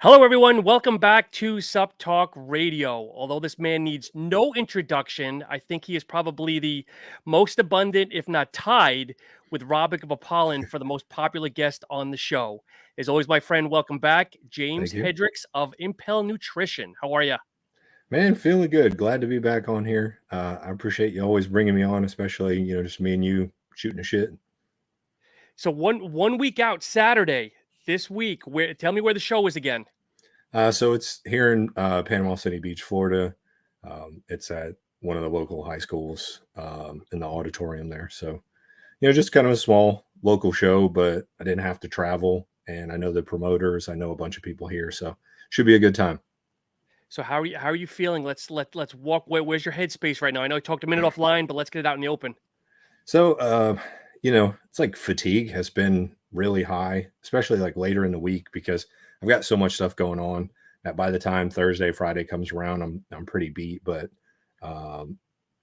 Hello, everyone. Welcome back to Sup Talk Radio. Although this man needs no introduction, I think he is probably the most abundant, if not tied, with Robic of Apollon for the most popular guest on the show. As always, my friend, welcome back, James Thank you. Hedricks of Impel Nutrition. How are you? Man, feeling good. Glad to be back on here. I appreciate you always bringing me on, especially, just me and you shooting the shit. So one week out, Saturday this week. Where? Tell me where the show is again. So it's here in Panama City Beach, Florida. It's at one of the local high schools in the auditorium there. So, just kind of a small local show, but I didn't have to travel. And I know the promoters, I know a bunch of people here. So, should be a good time. So how are you feeling? Let's walk. Where's your headspace right now? I know I talked a minute offline, but let's get it out in the open. So, it's like fatigue has been really high, especially like later in the week because I've got so much stuff going on that by the time Thursday, Friday comes around, I'm pretty beat. But um,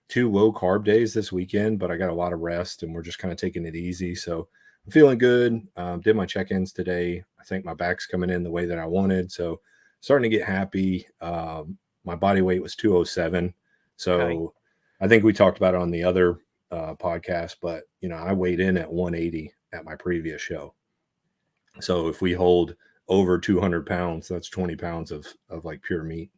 two low carb days this weekend, but I got a lot of rest and we're just kind of taking it easy. So I'm feeling good. Did my check-ins today. I think my back's coming in the way that I wanted. So starting to get happy. My body weight was 207. Okay. So I think we talked about it on the other podcast, but I weighed in at 180 at my previous show. So if we hold over 200 pounds, that's 20 pounds of like pure meat.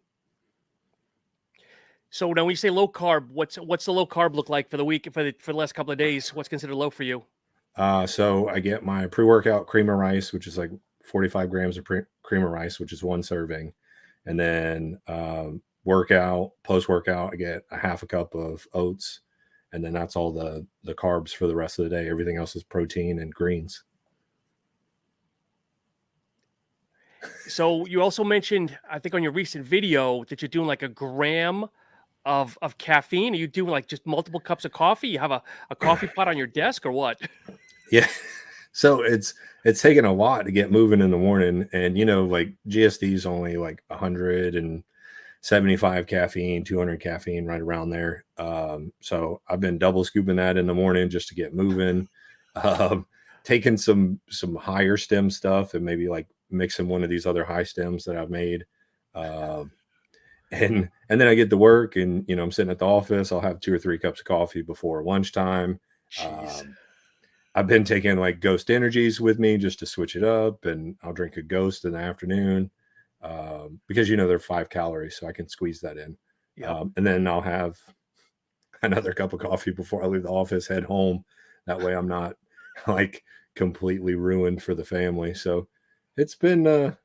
So now when you say low carb, what's the low carb look like for the week for the last couple of days? What's considered low for you? So I get my pre-workout cream of rice, which is like 45 grams of cream of rice, which is one serving. And then post-workout, I get a half a cup of oats. And then that's all the carbs for the rest of the day. Everything else is protein and greens. So you also mentioned, I think on your recent video that you're doing like a gram of caffeine. Are you doing like just multiple cups of coffee? You have a coffee pot on your desk or what? Yeah. So it's taken a lot to get moving in the morning. And like GSD is only like 175 caffeine, 200 caffeine, right around there. So I've been double scooping that in the morning just to get moving. Um, Taking some higher stem stuff and maybe like mixing one of these other high stems that I've made. Um, and then I get to work and I'm sitting at the office. I'll have 2 or 3 cups of coffee before lunchtime. Jeez. Um, I've been taking like Ghost Energies with me just to switch it up, and I'll drink a Ghost in the afternoon because they're 5 calories, so I can squeeze that in. Yep. And then I'll have another cup of coffee before I leave the office, head home. That way, I'm not like completely ruined for the family. So it's been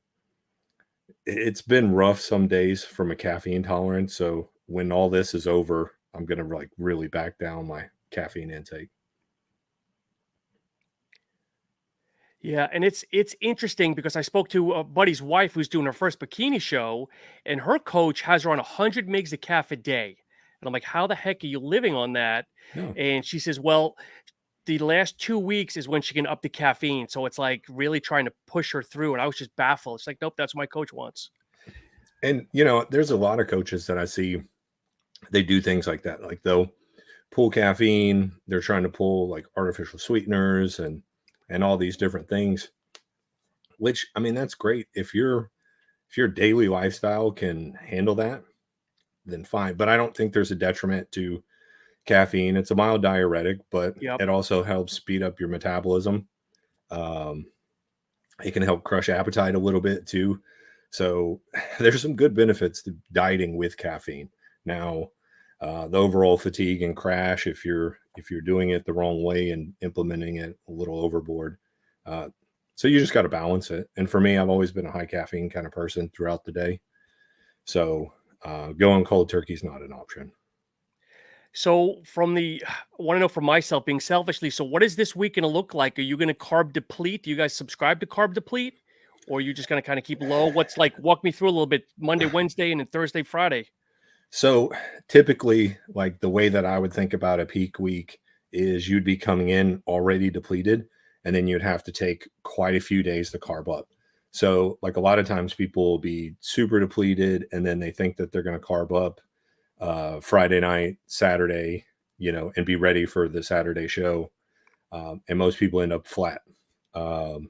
it's been rough some days from a caffeine tolerance. So when all this is over, I'm gonna like really back down my caffeine intake. Yeah, and it's interesting because I spoke to a buddy's wife who's doing her first bikini show, and her coach has her on 100 mgs of caff a day. And I'm like, how the heck are you living on that? No. And she says, well, the last 2 weeks is when she can up the caffeine. So it's like really trying to push her through. And I was just baffled. It's like, nope, that's what my coach wants. And there's a lot of coaches that I see, they do things like that. Like they'll pull caffeine, they're trying to pull like artificial sweeteners and all these different things, which I mean that's great. If your daily lifestyle can handle that, then fine. But I don't think there's a detriment to caffeine. It's a mild diuretic, but Yep. it also helps speed up your metabolism. Um, it can help crush appetite a little bit too. So there's some good benefits to dieting with caffeine. Now, the overall fatigue and crash, if you're doing it the wrong way and implementing it a little overboard, uh, so you just got to balance it. And for me, I've always been a high caffeine kind of person throughout the day. So going cold turkey is not an option. So I want to know for myself, being selfishly, so what is this week going to look like? Are you going to carb deplete? Do you guys subscribe to carb deplete? Or are you just going to kind of keep low? What's like, walk me through a little bit Monday, Wednesday, and then Thursday, Friday. So typically, like the way that I would think about a peak week is you'd be coming in already depleted, and then you'd have to take quite a few days to carb up. So, like a lot of times, people will be super depleted, and then they think that they're going to carb up Friday night, Saturday, and be ready for the Saturday show. And most people end up flat. Um,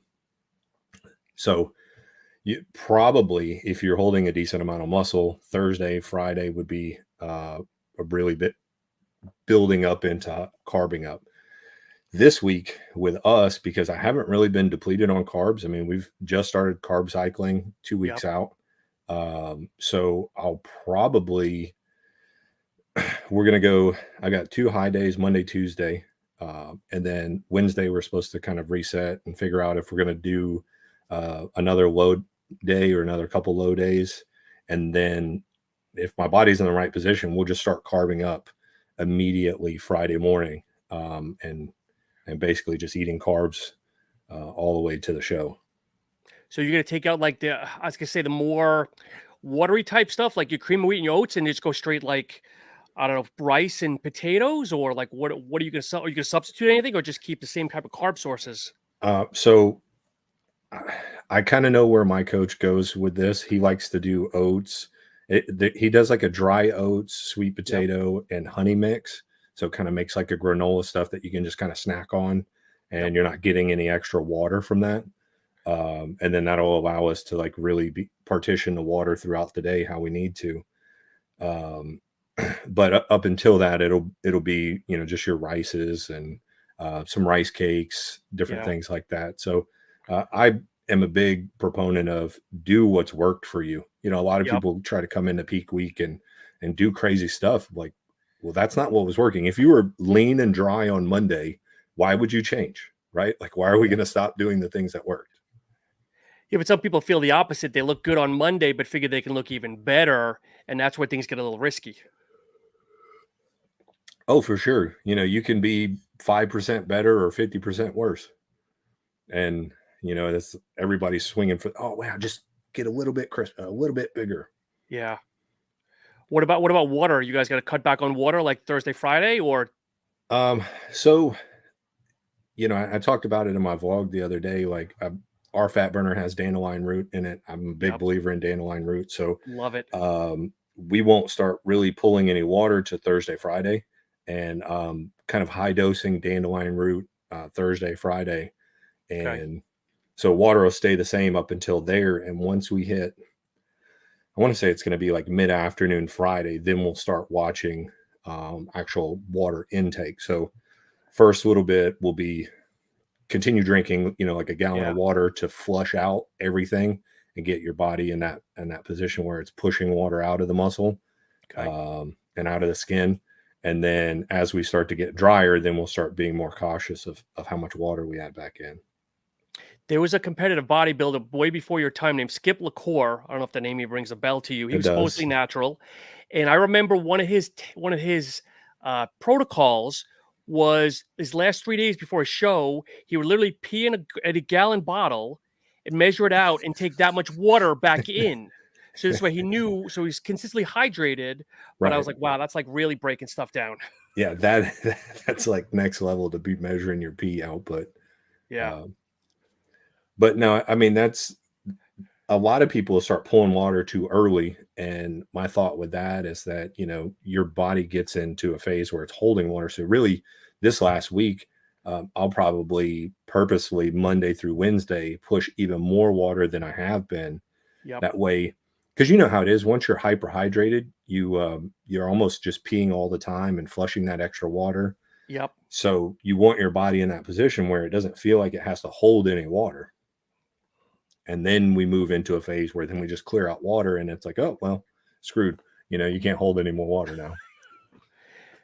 so You probably, if you're holding a decent amount of muscle, Thursday, Friday would be a really bit building up into carbing up. This week with us, because I haven't really been depleted on carbs. I mean, we've just started carb cycling 2 weeks Yep. out. So I'll probably, we're going to go, I got 2 high days, Monday, Tuesday. And then Wednesday, we're supposed to kind of reset and figure out if we're going to do another low day or another couple low days. And then if my body's in the right position, we'll just start carving up immediately Friday morning, and basically just eating carbs all the way to the show. So you're gonna take out like I was gonna say the more watery type stuff, like your cream of wheat and your oats, and just go straight like I don't know, rice and potatoes, or like what are you gonna are you gonna substitute anything, or just keep the same type of carb sources? So I kind of know where my coach goes with this. He likes to do oats. He does like a dry oats, sweet Yep. potato, and honey mix. So it kind of makes like a granola stuff that you can just kind of snack on, Yep. and you're not getting any extra water from that. And then that'll allow us to like really partition the water throughout the day how we need to. Um, but up until that, it'll be just your rices and some rice cakes, different Yeah. things like that. So I am a big proponent of do what's worked for you. A lot of Yep. people try to come into peak week and do crazy stuff. Like, well, that's not what was working. If you were lean and dry on Monday, why would you change? Right? Like, why are we going to stop doing the things that worked? Yeah, but some people feel the opposite. They look good on Monday, but figure they can look even better, and that's where things get a little risky. Oh, for sure. You can be 5% better or 50% worse. And, that's everybody's swinging for, oh, wow, just get a little bit crisp, a little bit bigger. Yeah. What about water? You guys got to cut back on water like Thursday, Friday, or So, I talked about it in my vlog the other day. Like, our fat burner has dandelion root in it. I'm a big yep, believer in dandelion root. So, love it. we won't start really pulling any water to Thursday, Friday, and kind of high dosing dandelion root Thursday, Friday. Okay. And so water will stay the same up until there. And once we hit, I want to say it's going to be like mid afternoon Friday, then we'll start watching actual water intake. So first little bit will be continue drinking, like a gallon Yeah. of water to flush out everything and get your body in that position where it's pushing water out of the muscle, Okay. and out of the skin. And then as we start to get drier, then we'll start being more cautious of how much water we add back in. There was a competitive bodybuilder way before your time named Skip LaCour. I don't know if the name even rings a bell to you. He It was supposedly does. natural, and I remember one of his protocols was his last 3 days before a show. He would literally pee at a gallon bottle and measure it out and take that much water back in. So this way he knew. So he's consistently hydrated. But I was Right. like, wow, that's like really breaking stuff down. Yeah, that's like next level to be measuring your pee output. Yeah. Um, but no, I mean that's a lot of people start pulling water too early, and my thought with that is that your body gets into a phase where it's holding water. So really, this last week, I'll probably purposely Monday through Wednesday push even more water than I have been. Yep. That way, because you know how it is. Once you're hyperhydrated, you're almost just peeing all the time and flushing that extra water. Yep. So you want your body in that position where it doesn't feel like it has to hold any water. And then we move into a phase where then we just clear out water and it's like, oh, well, screwed. You can't hold any more water now.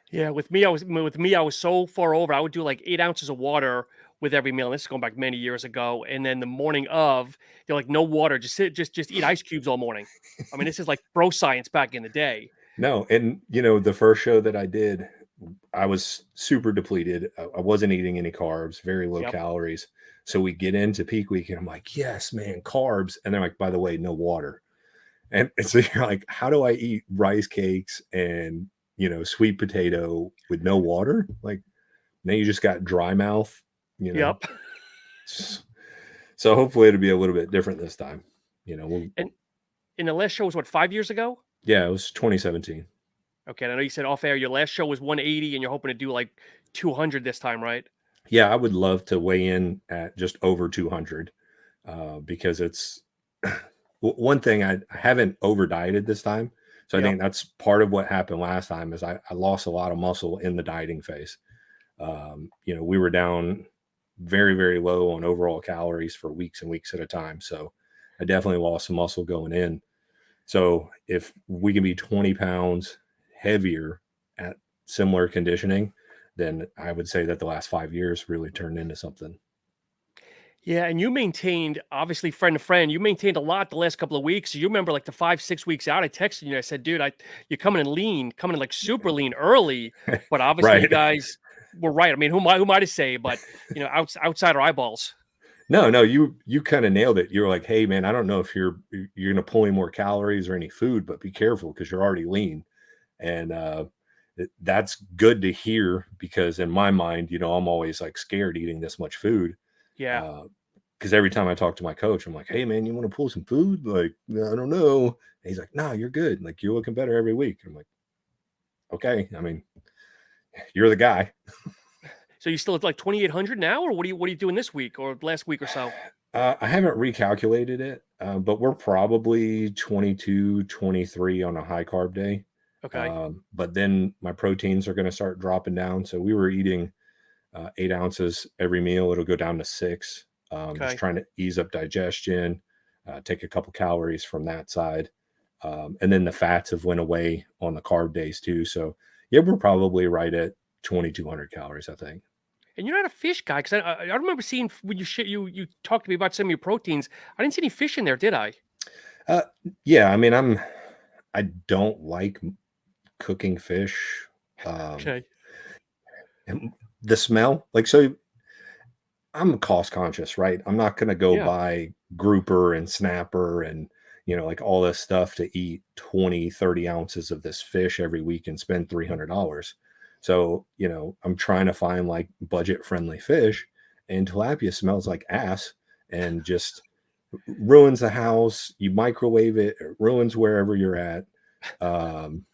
Yeah, with me, I was so far over. I would do like 8 ounces of water with every meal. And this is going back many years ago. And then the morning of, they're like, no water, just eat ice cubes all morning. I mean, this is like bro science back in the day. No. And, the first show that I did, I was super depleted. I wasn't eating any carbs, very low Yep. calories. So we get into peak week and I'm like, yes, man, carbs. And they're like, by the way, no water. And so you're like, how do I eat rice cakes and, sweet potato with no water? Like, now you just got dry mouth, you know. Yep. So hopefully it'll be a little bit different this time. We'll, And in the last show was what, 5 years ago? yeah, it was 2017. Okay. And I know you said off air your last show was 180 and you're hoping to do like 200 this time, right? Yeah, I would love to weigh in at just over 200, because One thing, I haven't over dieted this time. So I Yep. think that's part of what happened last time is I lost a lot of muscle in the dieting phase. We were down very, very low on overall calories for weeks and weeks at a time. So I definitely lost some muscle going in. So if we can be 20 pounds heavier at similar conditioning, then I would say that the last 5 years really turned into something. Yeah, and you maintained, obviously, friend to friend. You maintained a lot the last couple of weeks. You remember, like the 5, 6 weeks out, I texted you. I said, "Dude, you're coming in lean, coming in like super lean early." But obviously, you Right. guys were right. I mean, who am I to say? But outside our eyeballs. No, no, you kind of nailed it. You're like, hey man, I don't know if you're gonna pull any more calories or any food, but be careful because you're already lean. And that's good to hear because in my mind, I'm always like scared eating this much food. Yeah, Because every time I talk to my coach, I'm like, hey man, you want to pull some food? Like, "No, I don't know." And he's like, no, you're good. Like you're looking better every week. I'm like, okay. I mean, you're the guy. so you still at like 2,800 now, or what are you doing this week or last week or so? I haven't recalculated it, but we're probably 22, 23 on a high carb day. Okay, But then my proteins are going to start dropping down. So we were eating 8 ounces every meal. It'll go down to 6. Just okay. trying to ease up digestion, take a couple calories from that side. And then the fats have went away on the carb days too. So yeah, we're probably right at 2,200 calories, I think. And you're not a fish guy because I remember seeing when you talked to me about some of your proteins. I didn't see any fish in there, did I? Uh, yeah, I mean, I don't like cooking fish. Um, Okay. and the smell, like, so I'm cost conscious, right? I'm not going to go Yeah. buy grouper and snapper and, like all this stuff to eat 20, 30 ounces of this fish every week and spend $300. So, I'm trying to find like budget friendly fish, and tilapia smells like ass and just ruins the house. You microwave it, it ruins wherever you're at. Um,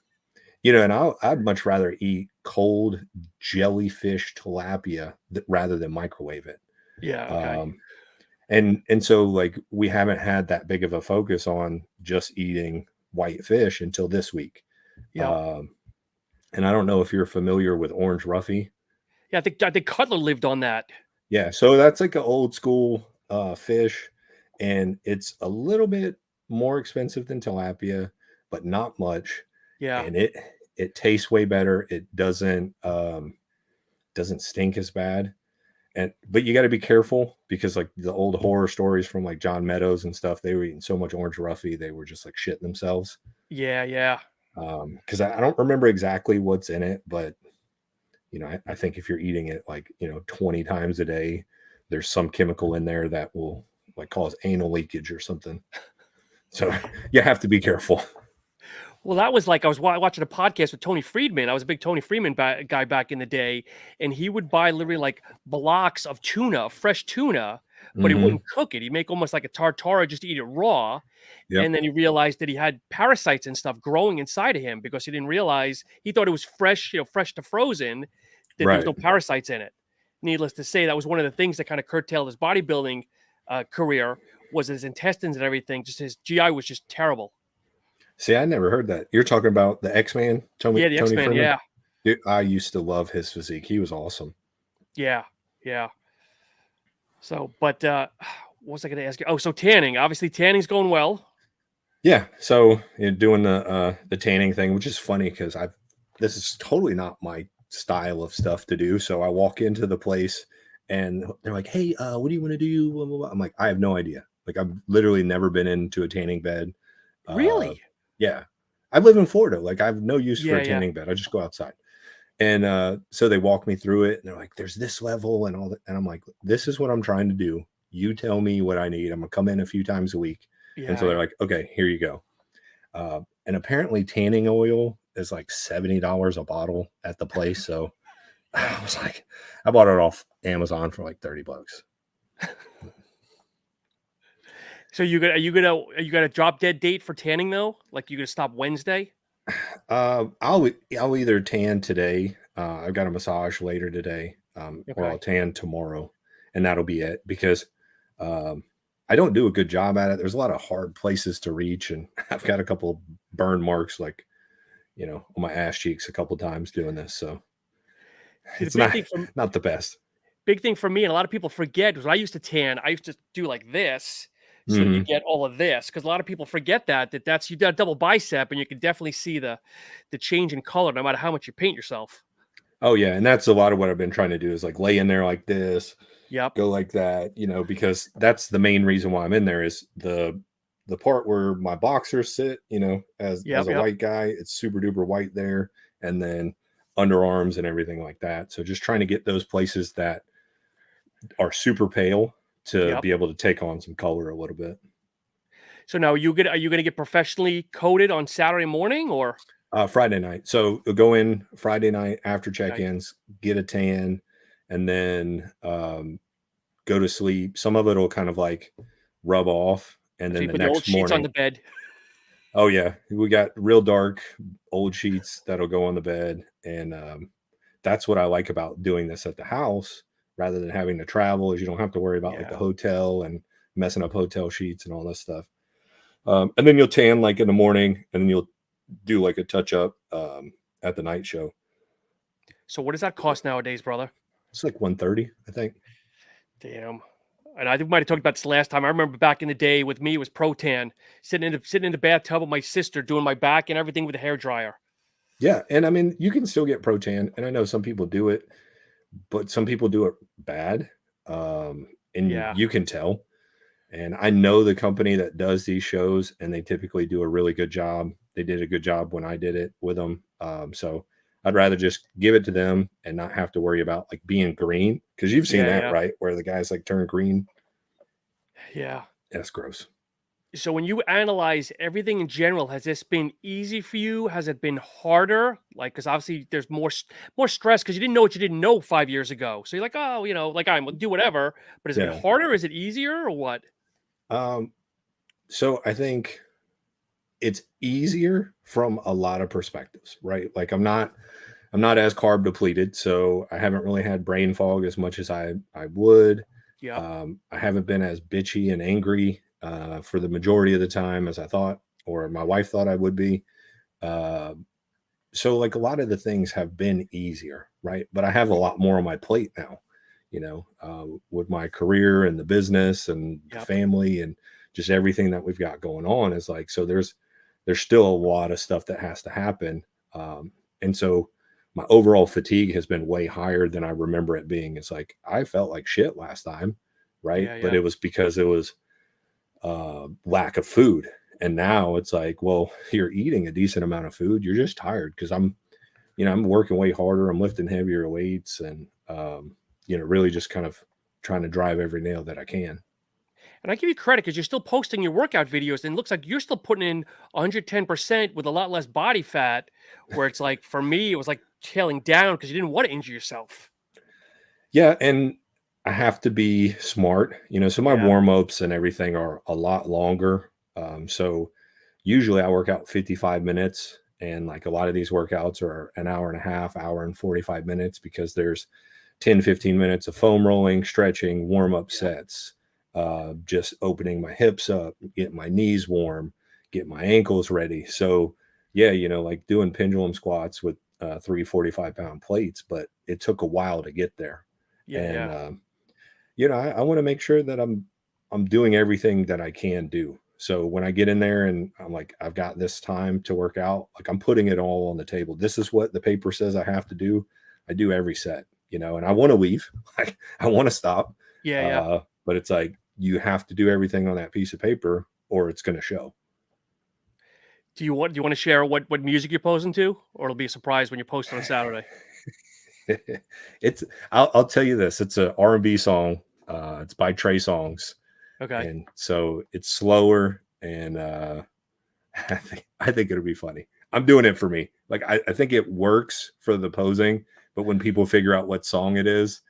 and I'd much rather eat cold jellyfish tilapia rather than microwave it. Yeah. Okay. Um, and so like we haven't had that big of a focus on just eating white fish until this week. Yeah. Um, and I don't know if you're familiar with orange roughy. Yeah. I think Cutler lived on that. Yeah, so that's like an old school fish, and it's a little bit more expensive than tilapia, but not much. Yeah. And it tastes way better. It doesn't stink as bad. And but you got to be careful because like the old horror stories from like John Meadows and stuff, they were eating so much orange roughy they were just like shitting themselves. Yeah. Yeah. Because I don't remember exactly what's in it, but I think if you're eating it like 20 times a day, there's some chemical in there that will like cause anal leakage or something. So you have to be careful. Well, that was like I was watching a podcast with Tony Friedman. I was a big Tony Friedman guy back in the day, and he would buy literally like blocks of tuna, fresh tuna, but he Hmm. wouldn't cook it. He'd make almost like a tartare, just to eat it raw. Yep. And then he realized that he had parasites and stuff growing inside of him because he didn't realize he thought it was fresh, fresh to frozen, that there was Right. no parasites in it. Needless to say, that was one of the things that kind of curtailed his bodybuilding career was his intestines and everything. Just his GI was just terrible. See, I never heard that. You're talking about the X-Man, Tony Yeah, the X Tony Men. Freeman. Yeah, Dude, I used to love his physique. He was awesome. yeah, yeah. So, but what was I going to ask you? Oh, so tanning. Obviously, tanning's going well. Yeah. So doing the tanning thing, which is funny because this is totally not my style of stuff to do. So I walk into the place and they're like, "Hey, what do you want to do?" Blah, blah, blah. I'm like, "I have no idea. Like I've literally never been into a tanning bed." Uh, Really? yeah. I live in Florida. Like I have no use for Yeah, a yeah, tanning bed. I just go outside. And so they walk me through it and they're like, there's this level and all that. And I'm like, this is what I'm trying to do. You tell me what I need. I'm gonna come in a few times a week. And so yeah, they're yeah. like, okay, here you go. And apparently tanning oil is like $70 a bottle at the place. So I was like, I bought it off Amazon for like $30. So you got a drop dead date for tanning though? Like you gonna stop Wednesday? I'll either tan today. I've got a massage later today, or I'll Okay. tan tomorrow, and that'll be it. Because um, I don't do a good job at it. There's a lot of hard places to reach, and I've got a couple burn marks, like, on my ass cheeks a couple times doing this. So See, the it's not not the best. big thing for me, and a lot of people forget, was when I used to tan, I used to do like this, so you Hmm. get all of this. Because a lot of people forget that's you got a double bicep, and you can definitely see the change in color no matter how much you paint yourself. Oh yeah, and that's a lot of what I've been trying to do is like lay in there like this, Yep. go like that, because that's the main reason why I'm in there is the part where my boxers sit, as Yep. a Yep. white guy, it's super duper white there, and then underarms and everything like that. So just trying to get those places that are super pale to Yep. be able to take on some color a little bit. So now are you gonna get professionally coated on Saturday morning or Friday night. So you'll go in Friday night after okay. check-ins, get a tan, and then go to sleep. Some of it will kind of like rub off, and So then you the put the old next sheets on morning, the bed. oh yeah, we got real dark old sheets that'll go on the bed, and that's what I like about doing this at the house rather than having to travel. Is you don't have to worry about like the Yeah. hotel and messing up hotel sheets and all this stuff. And then you'll tan like in the morning, and then you'll do like a touch up at the night show. So what does that cost nowadays, brother? It's like 130, I think. Damn. And I think we might have talked about this last time. I remember back in the day with me, it was Protan, sitting in the bathtub with my sister, doing my back and everything with a hair dryer. Yeah, and I mean, you can still get Protan, and I know some people do it, but some people do it bad, and Yeah. you can tell. And I know the company that does these shows, and they typically do a really good job. They did a good job when I did it with them. So I'd rather just give it to them and not have to worry about like being green because you've seen Yeah. that, Yeah. right? Where the guys like turn green. Yeah. That's gross. So when you analyze everything in general, has this been easy for you? Has it been harder? Like, because obviously there's more stress because you didn't know what you didn't know 5 years ago. So you're like, oh, like I'm do whatever. But has it been Yeah. harder? Is it easier or what? Um, so I think it's easier from a lot of perspectives, right? Like I'm not as carb depleted, so I haven't really had brain fog as much as I would. Yep. I haven't been as bitchy and angry for the majority of the time as I thought, or my wife thought I would be. Uh, so like a lot of the things have been easier, right? But I have a lot more on my plate now, with my career and the business and the Yep. family and just everything that we've got going on is like, so there's still a lot of stuff that has to happen. And so my overall fatigue has been way higher than I remember it being. It's like I felt like shit last time, right? Yeah. But Yeah. it was because it was lack of food. And now it's like, well, you're eating a decent amount of food. You're just tired because I'm working way harder. I'm lifting heavier weights and, really just kind of trying to drive every nail that I can. And I give you credit because you're still posting your workout videos, and it looks like you're still putting in 110% with a lot less body fat. Where it's like for me, it was like tailing down because you didn't want to injure yourself. Yeah. And I have to be smart, so my Yeah. warm ups and everything are a lot longer. So usually I work out 55 minutes, and like a lot of these workouts are an hour and a half, hour and 45 minutes because there's 10, 15 minutes of foam rolling, stretching, warm up Yep. sets, just opening my hips up, getting my knees warm, get my ankles ready. So, yeah, like doing pendulum squats with 3 45-pound plates, but it took a while to get there. Yeah. And, Yeah. I want to make sure that I'm doing everything that I can do. So when I get in there and I'm like, I've got this time to work out, like I'm putting it all on the table. This is what the paper says I have to do. I do every set, and I want to leave. Like I want to stop. Yeah. Yeah. But it's like you have to do everything on that piece of paper or it's going to show. Do you want to share what music you're posting to, or it'll be a surprise when you post on Saturday? it's I'll tell you this. It's a R&B song. It's by Trey Songs. Okay. And so it's slower and I think it'll be funny. I'm doing it for me. Like I think it works for the posing, but when people figure out what song it is,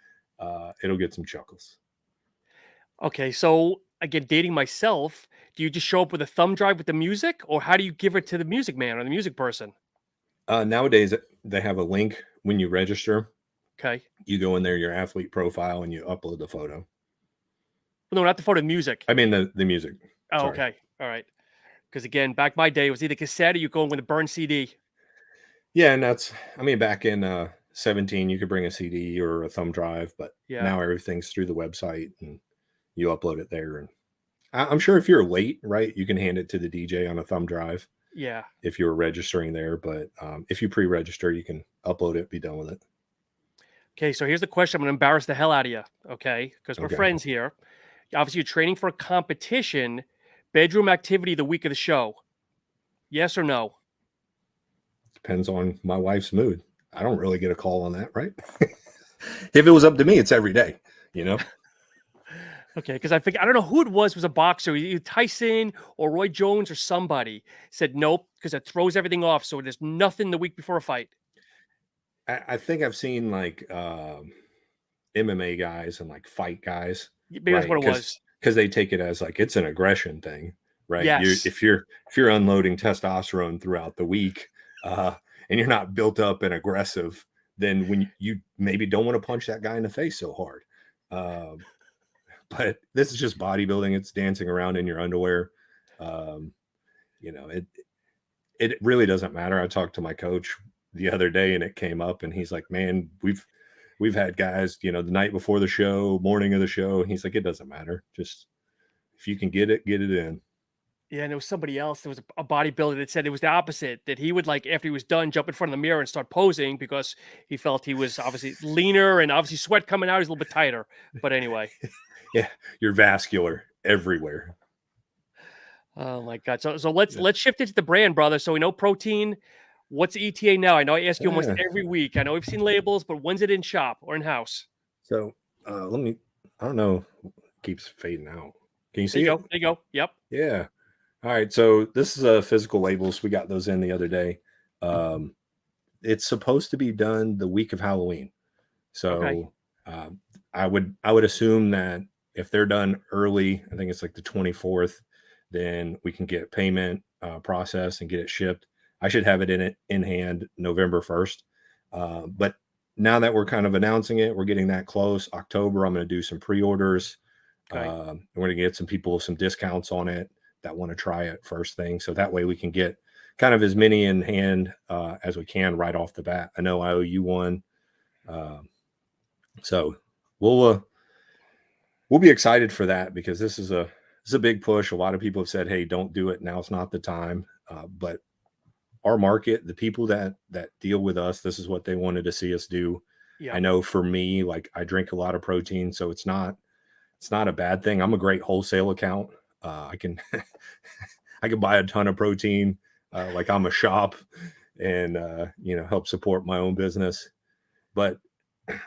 it'll get some chuckles. Okay. So again, dating myself, do you just show up with a thumb drive with the music, or how do you give it to the music man or the music person? Nowadays they have a link when you register. Okay. You go in there, your athlete profile, and you upload the photo. No, not the photo, music. I mean the music. Oh, Sorry. okay. All right. Because again, back my day, it was either cassette or you going with a burned CD. Yeah, and I mean, back in 17, you could bring a CD or a thumb drive, but Yeah. now everything's through the website and you upload it there. And I'm sure if you're late, right, you can hand it to the DJ on a thumb drive Yeah. if you're registering there. But if you pre-register, you can upload it, be done with it. Okay. So here's the question. I'm going to embarrass the hell out of you. Okay. Because we're Okay. friends here. Obviously, you're training for a competition. Bedroom activity the week of the show. Yes or no? Depends on my wife's mood. I don't really get a call on that, right? If it was up to me, it's every day, you know? Okay, because I don't know who it was a boxer, either Tyson or Roy Jones or somebody said nope because it throws everything off. So there's nothing the week before a fight. I think I've seen like MMA guys and like fight guys, Maybe that's right? what it was. Because they take it as like it's an aggression thing, right? You Yes. if you're unloading testosterone throughout the week, uh, and you're not built up and aggressive, then when you maybe don't want to punch that guy in the face so hard. But this is just bodybuilding. It's dancing around in your underwear. Um, you know, it really doesn't matter. I talked to my coach the other day and it came up and he's like, man, we've had guys, you know, the night before the show, morning of the show. He's like, it doesn't matter. Just if you can get it in. Yeah, and there was somebody else. There was a bodybuilder that said it was the opposite. That he would like after he was done, jump in front of the mirror and start posing because he felt he was obviously leaner and obviously sweat coming out. He's a little bit tighter. But anyway, Yeah, you're vascular everywhere. oh my god. So let's shift it to the brand, brother. So we know protein. What's ETA now? I know I ask you almost Yeah. every week. I know we've seen labels, but when's it in shop or in house? So let me. I don't know. It keeps fading out. Can you There see you go. it? There you go. Yep. Yeah. All right. So this is a physical labels. We got those in the other day. Um, it's supposed to be done the week of Halloween. Okay. So I would assume that if they're done early, I think it's like the 24th, then we can get payment processed and get it shipped. I should have it in hand November 1st. But now that we're kind of announcing it, we're getting that close. October, I'm going to do some pre-orders. Okay. We're going to get some people some discounts on it that want to try it first thing. So that way we can get kind of as many in hand as we can right off the bat. I know I owe you one. So we'll be excited for that because this is a big push. A lot of people have said, "Hey, don't do it now. It's not the time." But our market, the people that deal with us, this is what they wanted to see us do. Yeah. I know for me, like I drink a lot of protein, so it's not a bad thing. I'm a great wholesale account. I can I can buy a ton of protein, like I'm a shop, and help support my own business. But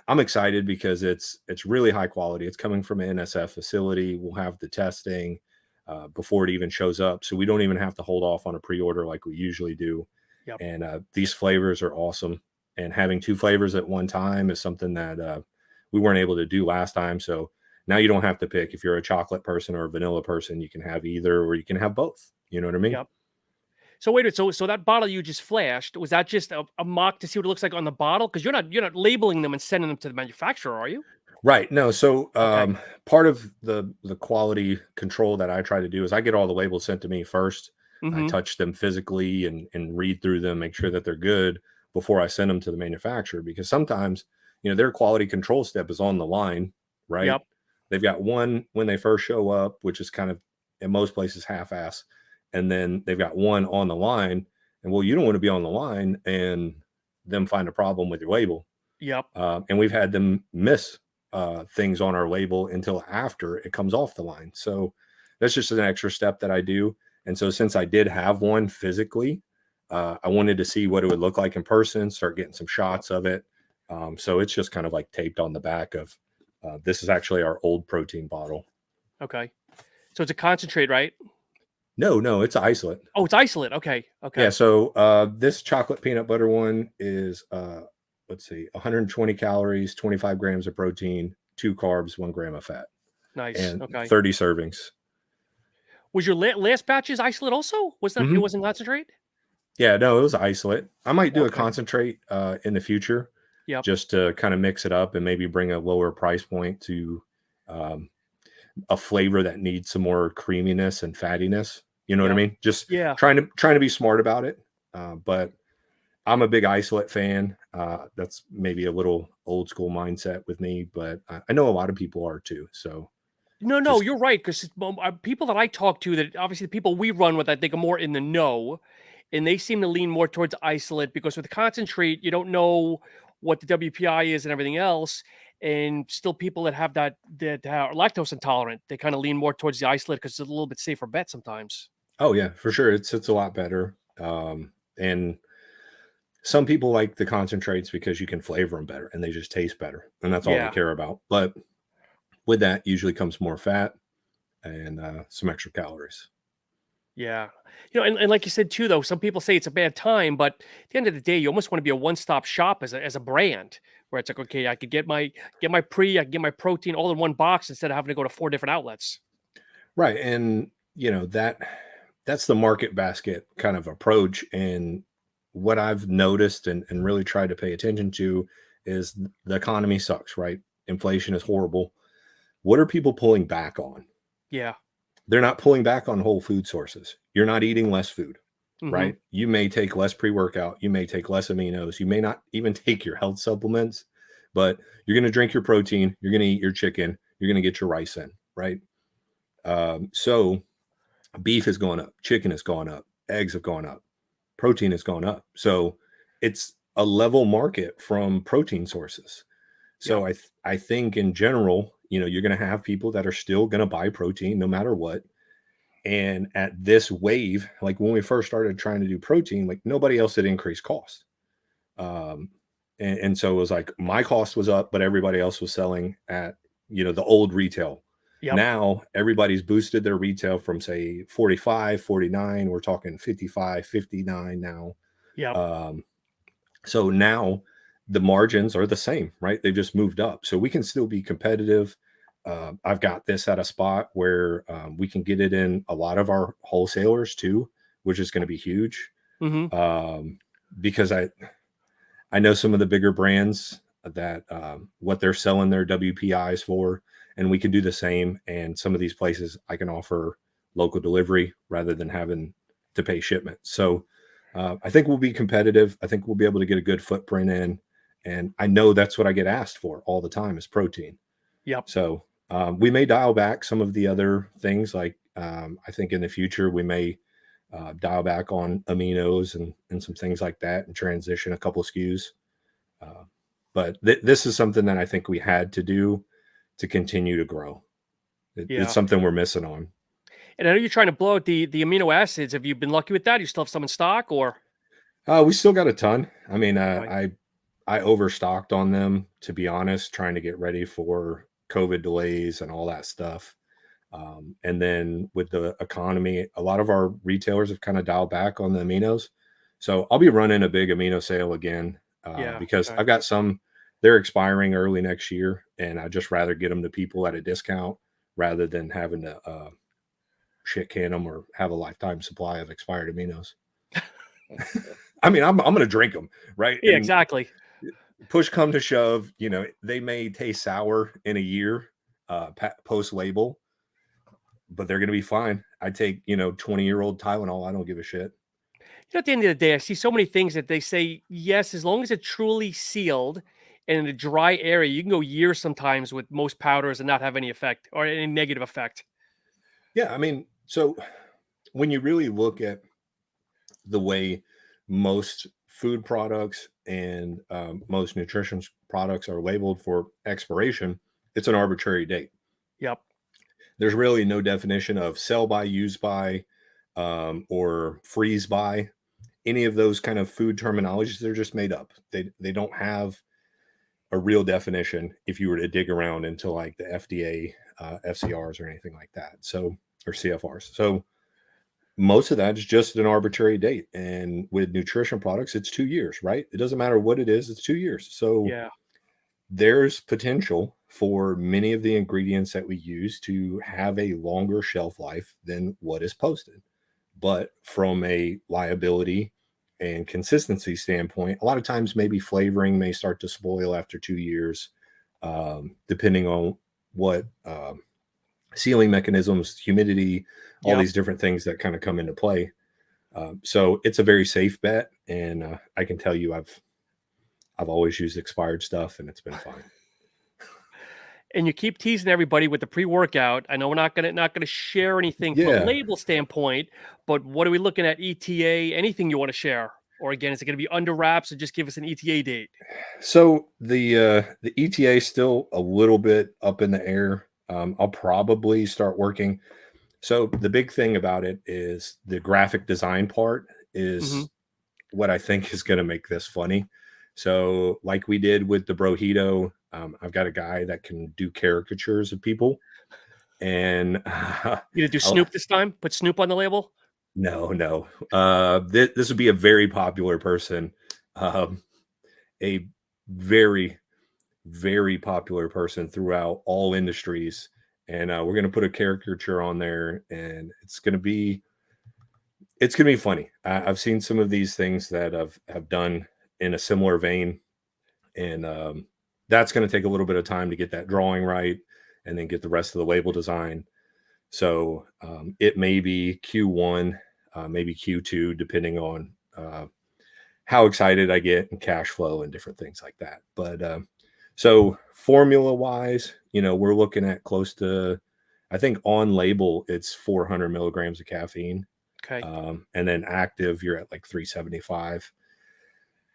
I'm excited because it's really high quality. It's coming from an NSF facility. We'll have the testing before it even shows up, so we don't even have to hold off on a pre-order like we usually do. Yep. And these flavors are awesome. And having two flavors at one time is something that we weren't able to do last time. So now you don't have to pick. If you're a chocolate person or a vanilla person, you can have either, or you can have both. You know what I mean? Yep. So wait a minute. So that bottle you just flashed, was that just a mock to see what it looks like on the bottle? Because you're not labeling them and sending them to the manufacturer, are you? Right. No. So Okay. part of the quality control that I try to do is I get all the labels sent to me first. I Mm-hmm. touch them physically and read through them, make sure that they're good before I send them to the manufacturer. Because sometimes, their quality control step is on the line, right? Yep. They've got one when they first show up, which is kind of in most places half-ass, and then they've got one on the line. And well, you don't want to be on the line and them find a problem with your label. Yep. And we've had them miss things on our label until after it comes off the line. So that's just an extra step that I do. And so since I did have one physically, I wanted to see what it would look like in person, start getting some shots of it. So it's just kind of like taped on the back of this is actually our old protein bottle. Okay. So it's a concentrate, right? No, it's isolate. Oh, it's isolate. Okay. Okay. Yeah. So this chocolate peanut butter one is let's see, 120 calories, 25 grams of protein, 2 carbs, 1 gram of fat, Nice. and Okay. 30 servings. Was your last batches isolate also? Was that it Mhm. wasn't concentrate? Yeah, no, it was isolate. I might do a Okay. concentrate in the future Yep. just to kind of mix it up and maybe bring a lower price point to um, a flavor that needs some more creaminess and fattiness. You know what I Yep. mean? Just Yeah. trying to be smart about it. But I'm a big isolate fan. That's maybe a little old school mindset with me, but I know a lot of people are too. So No, no, just you're right. Because people that I talk to, that obviously the people we run with, I think are more in the know, and they seem to lean more towards isolate because with concentrate, you don't know what the WPI is and everything else. And still, people that have that are lactose intolerant, they kind of lean more towards the isolate because it's a little bit safer bet sometimes. oh yeah, for sure, it's a lot better. And some people like the concentrates because you can flavor them better and they just taste better, and that's all they Yeah. care about. But with that usually comes more fat and some extra calories. Yeah. And like you said too, though, some people say it's a bad time, but at the end of the day, you almost want to be a one-stop shop as a brand where it's like, okay, I could I can get my protein all in one box instead of having to go to four different outlets. Right. And that's the market basket kind of approach. And what I've noticed and really tried to pay attention to is the economy sucks, right? Inflation is horrible. What are people pulling back on? Yeah. They're not pulling back on whole food sources. You're not eating less food, Hmm. right? You may take less pre-workout, you may take less aminos, you may not even take your health supplements, but you're going to drink your protein, you're going to eat your chicken, you're going to get your rice in, right? So beef is going up, chicken is going up, eggs have gone up, protein is going up. So it's a level market from protein sources. Yep. So I think in general, you're going to have people that are still going to buy protein no matter what. And at this wave, like when we first started trying to do protein, like nobody else had increased cost. Um, and so it was like my cost was up, but everybody else was selling at, the old retail. Yep. Now everybody's boosted their retail from say 45, 49. We're talking 55, 59 now. Yep. Um, so now the margins are the same, right? They've just moved up. So we can still be competitive. I've got this at a spot where we can get it in a lot of our wholesalers too, which is going to be huge. Hmm. Because I know some of the bigger brands that what they're selling their WPIs for, and we can do the same. And some of these places I can offer local delivery rather than having to pay shipment. So I think we'll be competitive. I think we'll be able to get a good footprint in. And I know that's what I get asked for all the time is protein. Yep. So we may dial back some of the other things. Like I think in the future we may dial back on aminos and some things like that and transition a couple SKUs. Uh, but this is something that I think we had to do to continue to grow. It's Yeah. something we're missing on. And I know you're trying to blow out the amino acids. Have you been lucky with that? You still have some in stock, or We still got a ton. I mean, right? I overstocked on them, to be honest, trying to get ready for COVID delays and all that stuff. And then with the economy, a lot of our retailers have kind of dialed back on the aminos. So I'll be running a big amino sale again Yeah. because Okay. I've got some, they're expiring early next year. And I just rather get them to people at a discount rather than having to shit can them or have a lifetime supply of expired aminos. I mean, I'm going to drink them, right? Yeah. And Exactly. push push come to shove, they may taste sour in a year post label, but they're going to be fine. I take, 20-year-old Tylenol. I don't give a shit. At the end of the day, I see so many things that they say, yes, as long as it's truly sealed and in a dry area, you can go years sometimes with most powders and not have any effect or any negative effect. Yeah. I mean, so when you really look at the way most food products and most nutrition products are labeled for expiration, it's an arbitrary date. Yep. There's really no definition of sell by, use by, or freeze by. Any of those kind of food terminologies, they're just made up. They don't have a real definition if you were to dig around into like the FDA, FCRs or anything like that. So, or CFRs. So most of that is just an arbitrary date. And with nutrition products, it's 2 years, right? It doesn't matter what it is, it's 2 years. So Yeah. there's potential for many of the ingredients that we use to have a longer shelf life than what is posted. But from a liability and consistency standpoint, a lot of times maybe flavoring may start to spoil after 2 years, depending on what sealing mechanisms, humidity, all Yep. these different things that kind of come into play. So it's a very safe bet, and I can tell you, I've always used expired stuff, and it's been fine. And you keep teasing everybody with the pre-workout. I know we're not gonna share anything from a Yeah. label standpoint, but what are we looking at? ETA? Anything you want to share? Or again, is it going to be under wraps? Or just give us an ETA date? So the ETA is still a little bit up in the air. I'll probably start working. So the big thing about it is the graphic design part Hmm. is what I think is going to make this funny. So like we did with the Brojito, I've got a guy that can do caricatures of people, and You gonna do Snoop this time? Put Snoop on the label? no, no. This would be a very popular person, um, a very, very popular person throughout all industries. And we're going to put a caricature on there, and it's going to be funny. I've seen some of these things that have done in a similar vein, and that's going to take a little bit of time to get that drawing right, and then get the rest of the label design. So it may be Q1, maybe Q2, depending on how excited I get and cash flow and different things like that. But so formula wise, we're looking at close to, I think on label, it's 400 milligrams of caffeine. Okay. And then active, you're at like 375.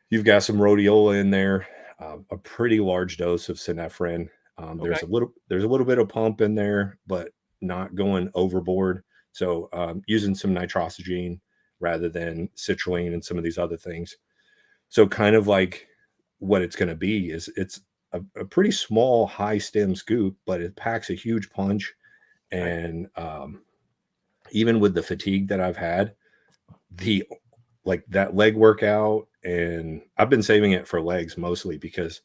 You've got some rhodiola in there, a pretty large dose of synephrine. There's Okay. a little bit of pump in there, but not going overboard. So using some nitrosogene rather than citrulline and some of these other things. So kind of like what it's going to be is it's a pretty small high stem scoop, but it packs a huge punch. Okay. And even with the fatigue that I've had, the like that leg workout, and I've been saving it for legs mostly because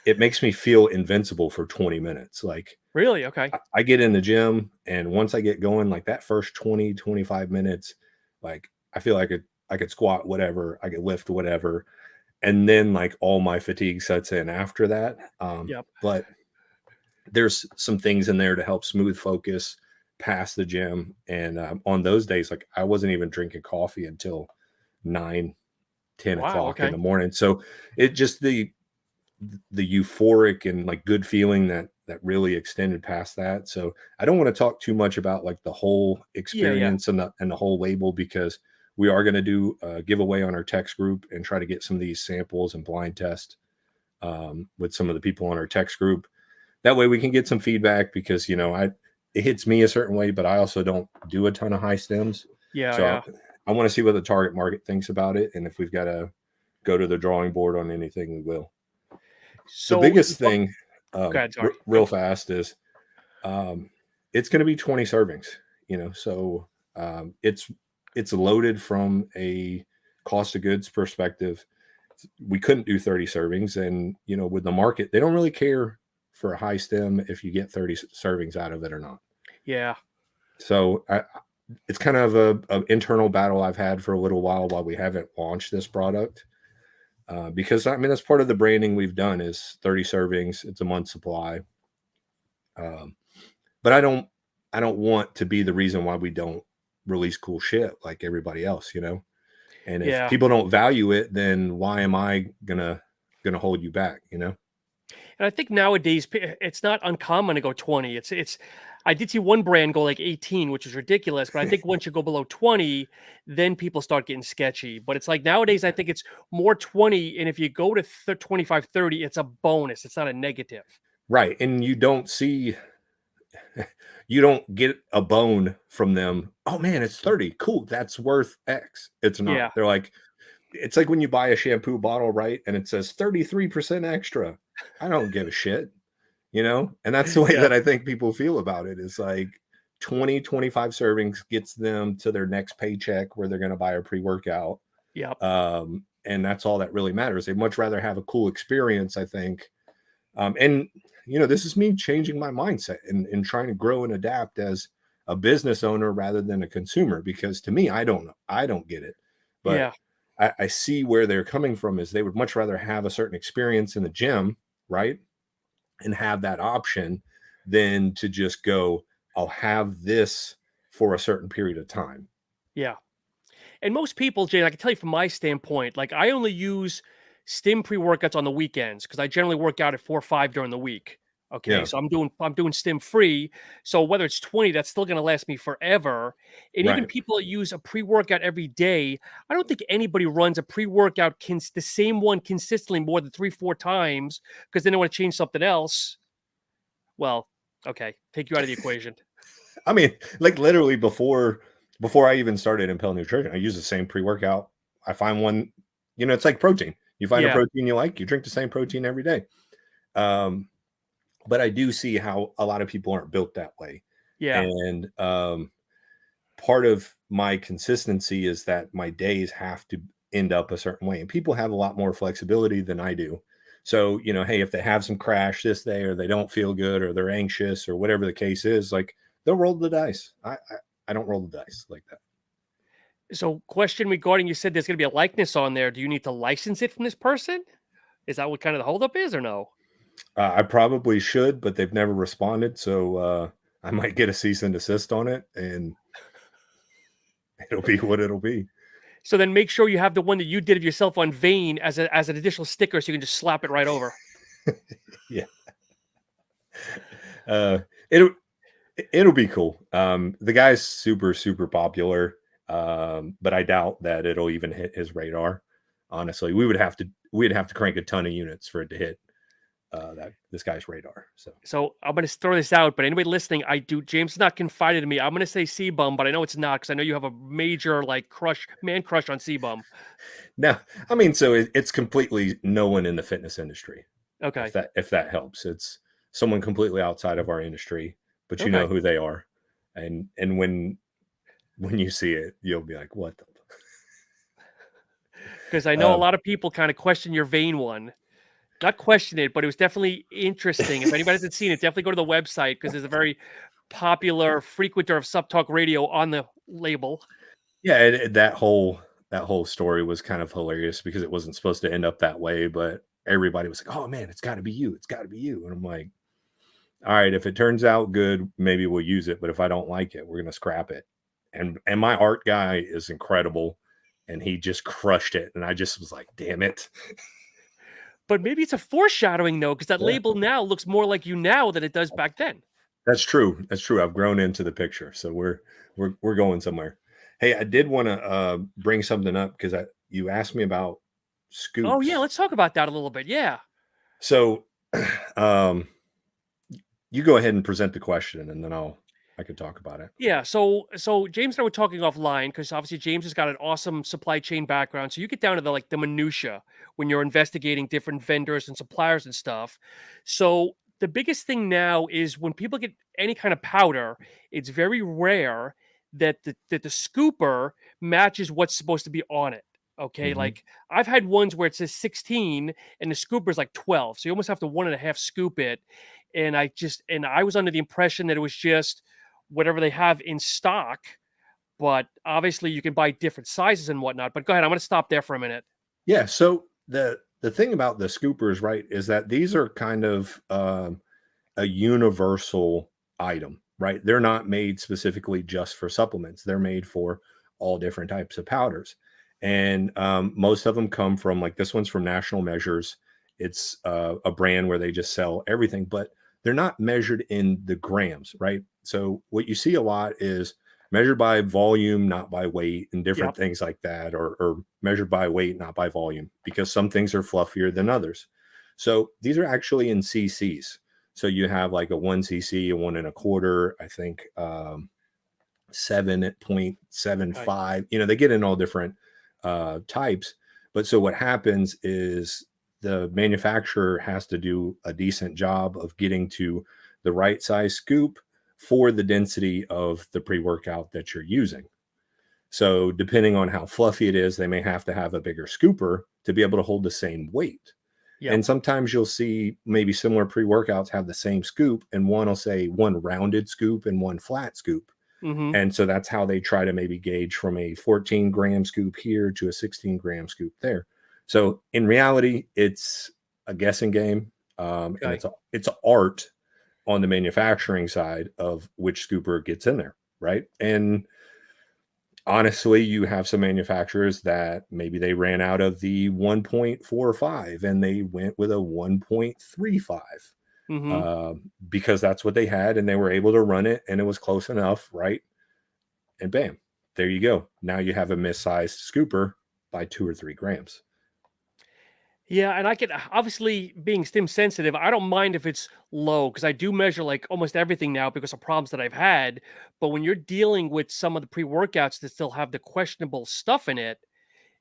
it makes me feel invincible for 20 minutes. Like Really? Okay. I get in the gym, and once I get going, like that first 20-25 minutes, like I feel like I could squat whatever, I could lift whatever, and then like all my fatigue sets in after that. Yep. But there's some things in there to help smooth focus past the gym, and on those days, like I wasn't even drinking coffee until 9-10 Wow. o'clock in Okay. the morning. So it just the euphoric and like good feeling that really extended past that. So I don't want to talk too much about like the whole Yeah. Yeah. experience and the whole label, because we are going to do a giveaway on our text group and try to get some of these samples and blind test with some of the people on our text group. That way we can get some feedback, because it hits me a certain way, but I also don't do a ton of high stems. Yeah. So Yeah. I want to see what the target market thinks about it, and if we've got to go to the drawing board on anything, we will. The So you biggest talk. thing, Go ahead. Sorry. real fast, is um, it's going to be 20 servings. So it's loaded from a cost of goods perspective. We couldn't do 30 servings, and with the market, they don't really care for a high stem if you get 30 servings out of it or not. Yeah. So it's kind of a internal battle I've had for a little while we haven't launched this product. Because I mean, that's part of the branding we've done is 30 servings. It's a month supply. Um, but I don't want to be the reason why we don't release cool shit like everybody else. And if Yeah. people don't value it, then why am I gonna hold you back? And I think nowadays it's not uncommon to go 20. It's I did see one brand go like 18, which is ridiculous, but I think once you go below 20, then people start getting sketchy. But it's like nowadays I think it's more 20, and if you go to 25, 30, it's a bonus. It's not a negative. Right. And you don't get a bone from them. Oh man, it's 30. Cool. That's worth X. It's not. Yeah. They're like, it's like when you buy a shampoo bottle, right? And it says 33% extra. I don't give a shit. And that's the way Yeah. that I think people feel about it. Is like 20-25 servings gets them to their next paycheck where they're going to buy a pre-workout. Yep. And that's all that really matters. They'd much rather have a cool experience, I think. And this is me changing my mindset and trying to grow and adapt as a business owner rather than a consumer, because to me, I don't get it. But Yeah. I see where they're coming from, is they would much rather have a certain experience in the gym, right? And have that option than to just go I'll have this for a certain period of time. Yeah. And most people, Jay, I can tell you from my standpoint, like I only use stim pre-workouts on the weekends because I generally work out at 4 or 5 during the week. Okay, Yeah, so I'm doing stim free. So whether it's 20, that's still gonna last me forever. And even right. people that use a pre-workout every day, I don't think anybody runs a pre-workout the same one consistently more than 3, 4 times because then they want to change something else. Well, okay, take you out of the equation. I mean, like literally before I even started Impel Nutrition, I use the same pre-workout. I find one, it's like protein. You find a Yeah, protein you like, you drink the same protein every day. Um, but I do see how a lot of people aren't built that way. yeah. And part of my consistency is that my days have to end up a certain way. And people have a lot more flexibility than I do. So, hey, if they have some crash this day or they don't feel good or they're anxious or whatever the case is, like they'll roll the dice. I don't roll the dice like that. So, question regarding you said there's going to be a likeness on there. Do you need to license it from this person? Is that what kind of the holdup is, or no? I probably should, but they've never responded. So I might get a cease and desist on it and it'll be what it'll be. So then make sure you have the one that you did of yourself on Vein as an additional sticker, so you can just slap it right over. Yeah. Uh, it'll it'll be cool. The guy's super super popular, but I doubt that it'll even hit his radar. Honestly, we'd have to crank a ton of units for it to hit that this guy's radar. So So I'm going to throw this out, but anybody listening, James has not confided in me. I'm going to say C-Bum, but I know it's not because I know you have a major like man crush on C-Bum. now, I mean, so it's completely no one in the fitness industry. Okay. If that helps, it's someone completely outside of our industry, but you know Okay. who they are, and when you see it, you'll be like, what the. Because I know a Um, lot of people kind of question your Vein one. Not question it, but it was definitely interesting. If anybody hasn't seen it, definitely go to the website because there's a very popular frequenter of Sub Talk Radio on the label. yeah, that whole story was kind of hilarious because it wasn't supposed to end up that way, but everybody was like, "Oh man, it's got to be you! It's got to be you!" And I'm like, "All right, if it turns out good, maybe we'll use it, but if I don't like it, we're gonna scrap it." And my art guy is incredible, and he just crushed it, and I just was like, "Damn it!" But maybe it's a foreshadowing though, because that Yeah. label now looks more like you now than it does back then. That's true. That's true. I've grown into the picture, so we're going somewhere. Hey, I did want to bring something up because you asked me about Oh yeah, scoops. let's talk about that a little bit. Yeah. So, um, you go ahead and present the question, and then I could talk about it. Yeah, so James and I were talking offline because obviously James has got an awesome supply chain background. So you get down to the minutia when you're investigating different vendors and suppliers and stuff. So the biggest thing now is when people get any kind of powder, it's very rare that the scooper matches what's supposed to be on it. Okay, Hmm. like I've had ones where it says 16 and the scooper is like 12, so you almost have to 1.5 scoop it. And I was under the impression that it was just whatever they have in stock. But obviously, you can buy different sizes and whatnot. But go ahead. I'm going to stop there for a minute. Yeah. So the thing about the scoopers, right, is that these are kind of a universal item, right? They're not made specifically just for supplements. They're made for all different types of powders. And most of them come from like this one's from National Measures. It's a brand where they just sell everything, but they're not measured in the grams, right? So what you see a lot is measured by volume, not by weight, and different Yep. things like that, or measured by weight, not by volume, because some things are fluffier than others. So these are actually in cc's. So you have like a 1 cc, a 1 1/4, I think 7.75. Right. They get in all different types. But so what happens is the manufacturer has to do a decent job of getting to the right size scoop for the density of the pre-workout that you're using. So depending on how fluffy it is, they may have to have a bigger scooper to be able to hold the same weight. Yep. And sometimes you'll see maybe similar pre-workouts have the same scoop, and one will say one rounded scoop and one flat scoop. Mm-hmm. And so that's how they try to maybe gauge from a 14-gram scoop here to a 16-gram scoop there. So in reality, it's a guessing game, and Okay. it's art. on the manufacturing side of which scooper gets in there, right? And honestly, you have some manufacturers that maybe they ran out of the 1.45 and they went with a 1.35 Hmm. because that's what they had and they were able to run it and it was close enough, right? And bam, there you go. Now you have a missized scooper by 2 or 3 grams. Yeah, and I could obviously being stim sensitive, I don't mind if it's low because I do measure like almost everything now because of problems that I've had. But when you're dealing with some of the pre-workouts that still have the questionable stuff in it,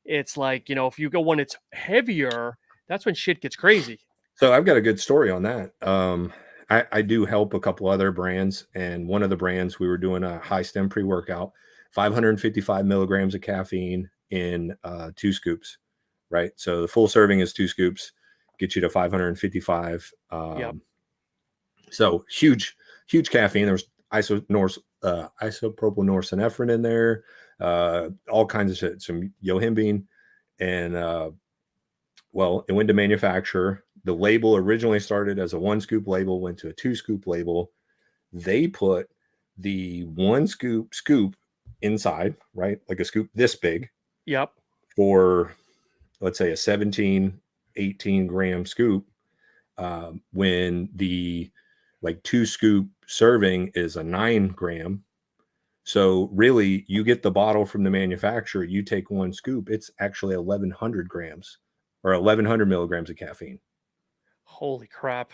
it's like, if you go when it's heavier, that's when shit gets crazy. So I've got a good story on that. I do help a couple other brands, and one of the brands we were doing a high stem pre workout, 555 milligrams of caffeine in 2 scoops, right? So the full serving is 2 scoops, get you to 555. Yep. So huge caffeine. There was isopropyl norepinephrine in there, all kinds of shit, some yohimbine, and well, it went to manufacturer. The label originally started as a 1 scoop label, went to a 2 scoop label. They put the 1 scoop inside, right? Like a scoop this big Yep. for, let's say, a 17, 18 gram scoop. When the like 2 scoop serving is a 9 gram. So really, you get the bottle from the manufacturer, you take 1 scoop, it's actually 1100 grams or 1100 milligrams of caffeine. Holy crap.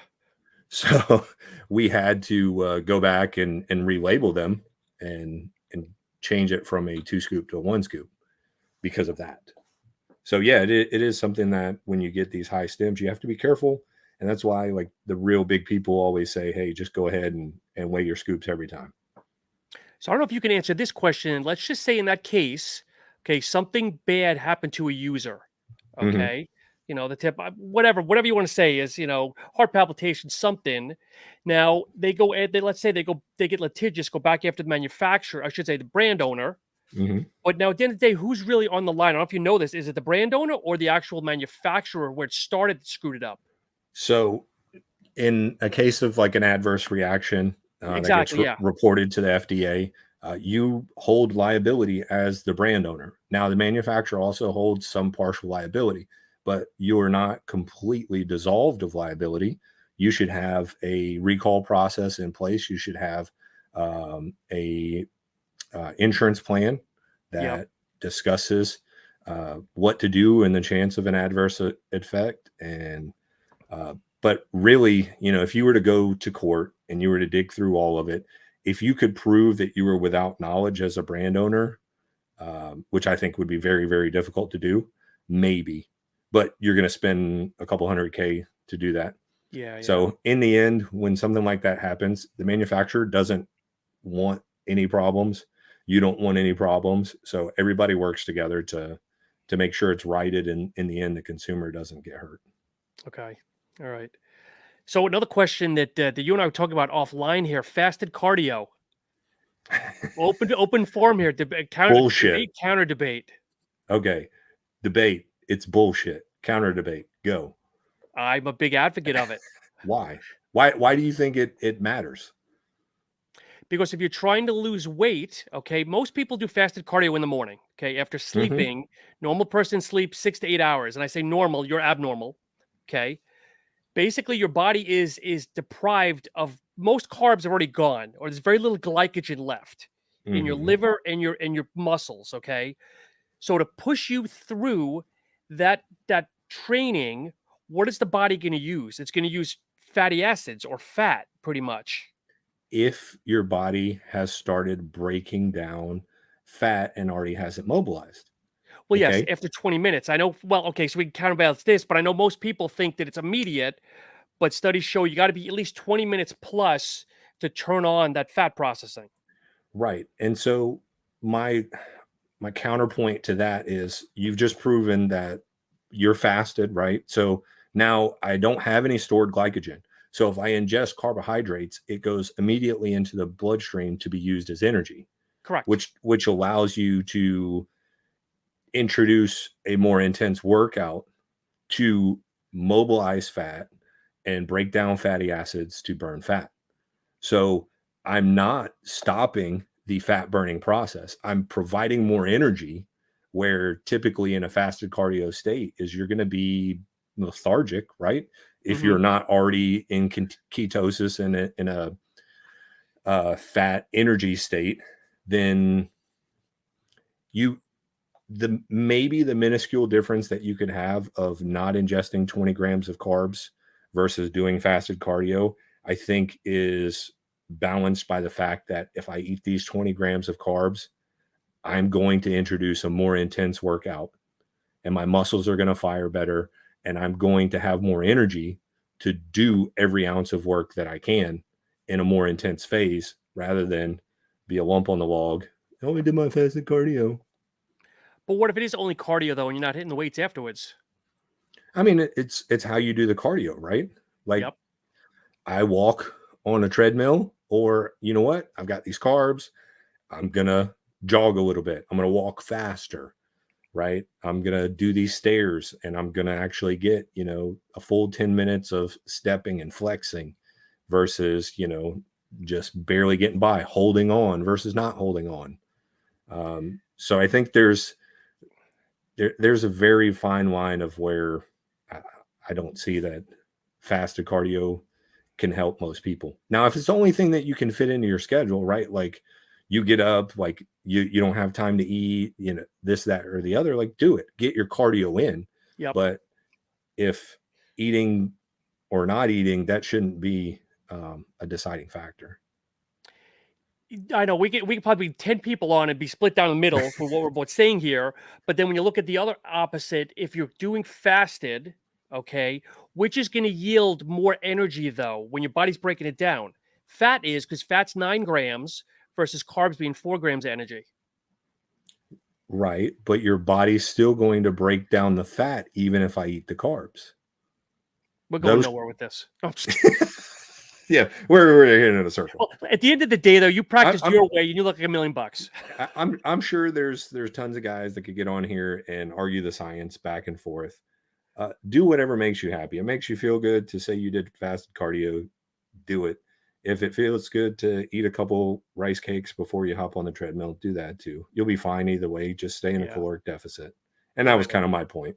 So we had to go back and relabel them and change it from a 2 scoop to a 1 scoop because of that. So yeah, it is something that when you get these high stems, you have to be careful. And that's why like the real big people always say, hey, just go ahead and weigh your scoops every time. So I don't know if you can answer this question. Let's just say in that case, okay, something bad happened to a user. Mm-hmm. Okay. The tip, whatever you want to say is, heart palpitation, something. Now they go, let's say they get litigious, go back after the manufacturer, I should say the brand owner. Mm-hmm. But now at the end of the day, who's really on the line? I don't know if you know this. Is it the brand owner or the actual manufacturer where it started that screwed it up? So in a case of like an adverse reaction that gets Exactly. Yeah. reported to the FDA, you hold liability as the brand owner. Now, the manufacturer also holds some partial liability, but you are not completely dissolved of liability. You should have a recall process in place. You should have a insurance plan Yep. that discusses what to do in the chance of an adverse effect and but really, if you were to go to court and you were to dig through all of it, if you could prove that you were without knowledge as a brand owner, which I think would be very, very difficult to do, maybe, but you're going to spend a couple hundred K to do that. Yeah. Yeah. So in the end, when something like that happens, the manufacturer doesn't want any problems. You don't want any problems. So everybody works together to make sure it's righted and in the end the consumer doesn't get hurt. Okay. All right. So another question that you and I were talking about offline here: fasted cardio, open forum here, Bullshit. debate, counter debate. Okay. Debate. It's bullshit. Counter debate. Go. I'm a big advocate of it Why? Why do you think it matters? because if you're trying to lose weight, okay, most people do fasted cardio in the morning, okay, after Mm-hmm. sleeping. Normal person sleeps 6 to 8 hours, and I say normal, you're abnormal, okay. Basically, your body is deprived of most carbs are already gone, or there's very little glycogen left in your Mm-hmm. liver and your muscles, okay. So to push you through that training, what is the body going to use? It's going to use fatty acids or fat, pretty much. If your body has started breaking down fat and already has it mobilized. Well, yes, Okay. after 20 minutes. I know. Well, okay, so we can counterbalance this, but I know most people think that it's immediate. But studies show you got to be at least 20 minutes plus to turn on that fat processing. Right. And so my counterpoint to that is you've just proven that you're fasted, right? So now I don't have any stored glycogen. So if I ingest carbohydrates, it goes immediately into the bloodstream to be used as energy, Correct. which allows you to introduce a more intense workout to mobilize fat and break down fatty acids to burn fat. So I'm not stopping the fat burning process. I'm providing more energy, where typically in a fasted cardio state is you're going to be lethargic, right? If Hmm. you're not already in ketosis and in a fat energy state, then you maybe the minuscule difference that you could have of not ingesting 20 grams of carbs versus doing fasted cardio, I think is balanced by the fact that if I eat these 20 grams of carbs, I'm going to introduce a more intense workout and my muscles are going to fire better and I'm going to have more energy to do every ounce of work that I can in a more intense phase rather than be a lump on the log. I only did my fasted cardio. But what if it is only cardio though, and you're not hitting the weights afterwards? I mean, it's how you do the cardio, right? Like Yep. I walk on a treadmill, or you know what? I've got these carbs. I'm gonna jog a little bit. I'm gonna walk faster, right? I'm gonna do these stairs, and I'm gonna actually get a full 10 minutes of stepping and flexing versus just barely getting by, holding on versus not holding on. So I think there's a very fine line of where I, I don't see that fasted cardio can help most people. Now, if it's the only thing that you can fit into your schedule, right? Like you get up, like you don't have time to eat, this, that, or the other, like do it. Get your cardio in. Yep. But if eating or not eating, that shouldn't be a deciding factor. I know we could probably be 10 people on and be split down the middle for what we're both saying here. But then when you look at the other opposite, if you're doing fasted, okay, which is going to yield more energy though when your body's breaking it down? Fat is, because fat's 9 grams versus carbs being 4 grams of energy. Right. But your body's still going to break down the fat, even if I eat the carbs. We're going Those nowhere with this. No, I'm just kidding. Yeah, we're hitting in a circle. Well, at the end of the day, though, you practiced I'm your way and you look like $1 million. I'm sure there's tons of guys that could get on here and argue the science back and forth. Do whatever makes you happy. It makes you feel good to say you did fasted cardio. Do it. If it feels good to eat a couple rice cakes before you hop on the treadmill, do that too. You'll be fine either way. Just stay in a Yeah. caloric deficit. And that was kind of my point.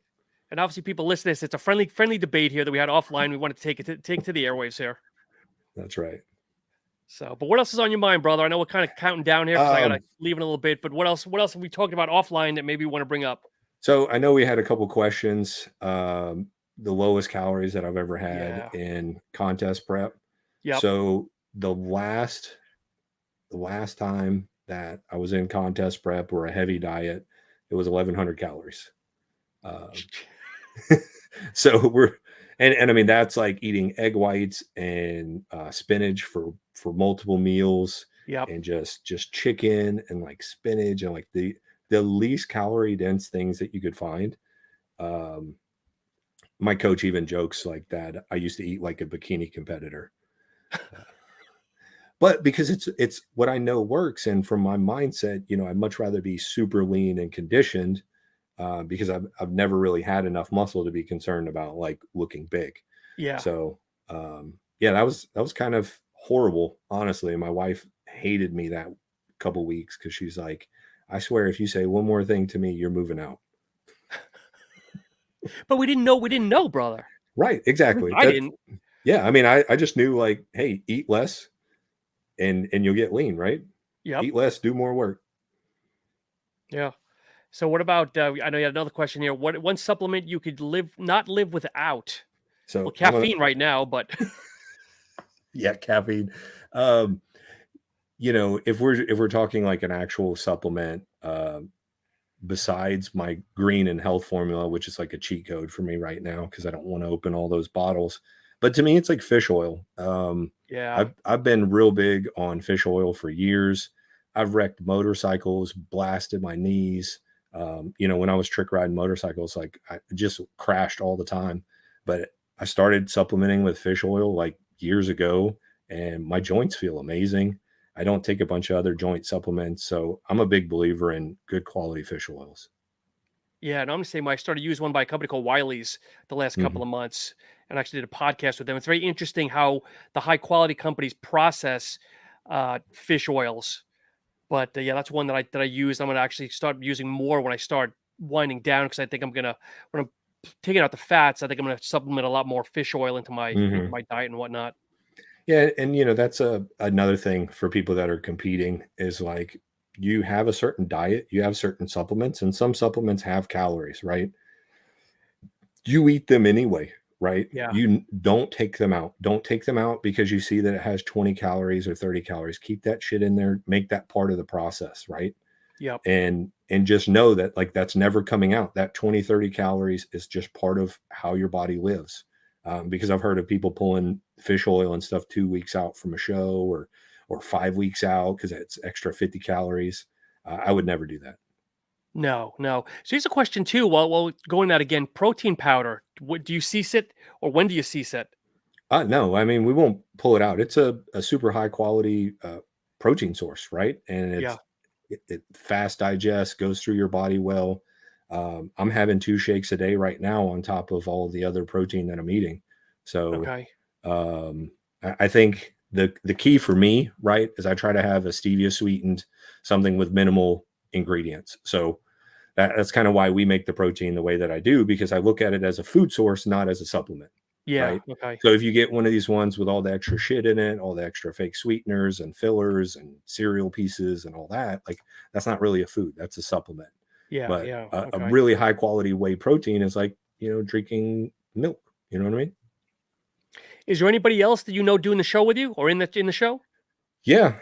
And obviously, people listen to this. It's a friendly debate here that we had offline. We want to take to the airwaves here. That's right. So, but what else is on your mind, brother? I know we're kind of counting down here because I gotta leave in a little bit. But what else? What else have we talked about offline that maybe you want to bring up? So I know we had a couple questions. The lowest calories that I've ever had Yeah. in contest prep. Yep. So the last time that I was in contest prep or a heavy diet, it was 1,100 calories. So and I mean that's like eating egg whites and spinach for multiple meals, Yep. and just chicken and like spinach and like the least calorie dense things that you could find. My coach even jokes like that I used to eat like a bikini competitor. But because it's what I know works, and from my mindset, I'd much rather be super lean and conditioned, because I've never really had enough muscle to be concerned about like looking big. Yeah. So yeah, that was kind of horrible, honestly. My wife hated me that couple weeks because she's like, I swear, if you say one more thing to me, you're moving out. But we didn't know, brother. Right, exactly. I didn't. Yeah, I mean, I just knew like, hey, eat less, and you'll get lean, right? Yep. Eat less, do more work. Yeah. So what about? I know you had another question here. What one supplement you could not live without? So Well, caffeine right now, but yeah, caffeine. If we're talking like an actual supplement, besides my green and health formula, which is like a cheat code for me right now because I don't want to open all those bottles. But to me, it's like fish oil. yeah. I've been real big on fish oil for years. I've wrecked motorcycles, blasted my knees. When I was trick riding motorcycles, like I just crashed all the time. But I started supplementing with fish oil like years ago, and my joints feel amazing. I don't take a bunch of other joint supplements. So I'm a big believer in good quality fish oils. Yeah, and I'm the same way. I started using one by a company called Wiley's the last couple Mhm. of months, and actually did a podcast with them. It's very interesting how the high quality companies process fish oils. But yeah, that's one that I use. I'm gonna actually start using more when I start winding down because I think I'm gonna when I'm taking out the fats. I think I'm gonna supplement a lot more fish oil into Mhm. my diet and whatnot. Yeah, and that's another thing for people that are competing is like you have a certain diet, you have certain supplements, and some supplements have calories, right? You eat them anyway, right? Yeah. Don't take them out. Don't take them out because you see that it has 20 calories or 30 calories. Keep that shit in there. Make that part of the process, right? Yep. And just know that like that's never coming out. That 20 30 calories is just part of how your body lives. Because I've heard of people pulling fish oil and stuff 2 weeks out from a show or 5 weeks out because it's extra 50 calories. I would never do that. No, no. So here's a question too. While going that again, protein powder. What do you cease it, or when do you cease it? No, I mean we won't pull it out. It's a super high quality protein source, right? And Yeah. it fast digests, goes through your body well. I'm having 2 shakes a day right now on top of all the other protein that I'm eating. So Okay. um, I think the key for me, right, is I try to have a stevia sweetened something with minimal ingredients. So that's kind of why we make the protein the way that I do because I look at it as a food source, not as a supplement, Yeah. right? Okay. So if you get one of these ones with all the extra shit in it, all the extra fake sweeteners and fillers and cereal pieces and all that, like that's not really a food, that's a supplement. Yeah. But Yeah. a Okay. really high quality whey protein is like, drinking milk. You know what I mean? Is there anybody else that you know doing the show with you or in the show? Yeah.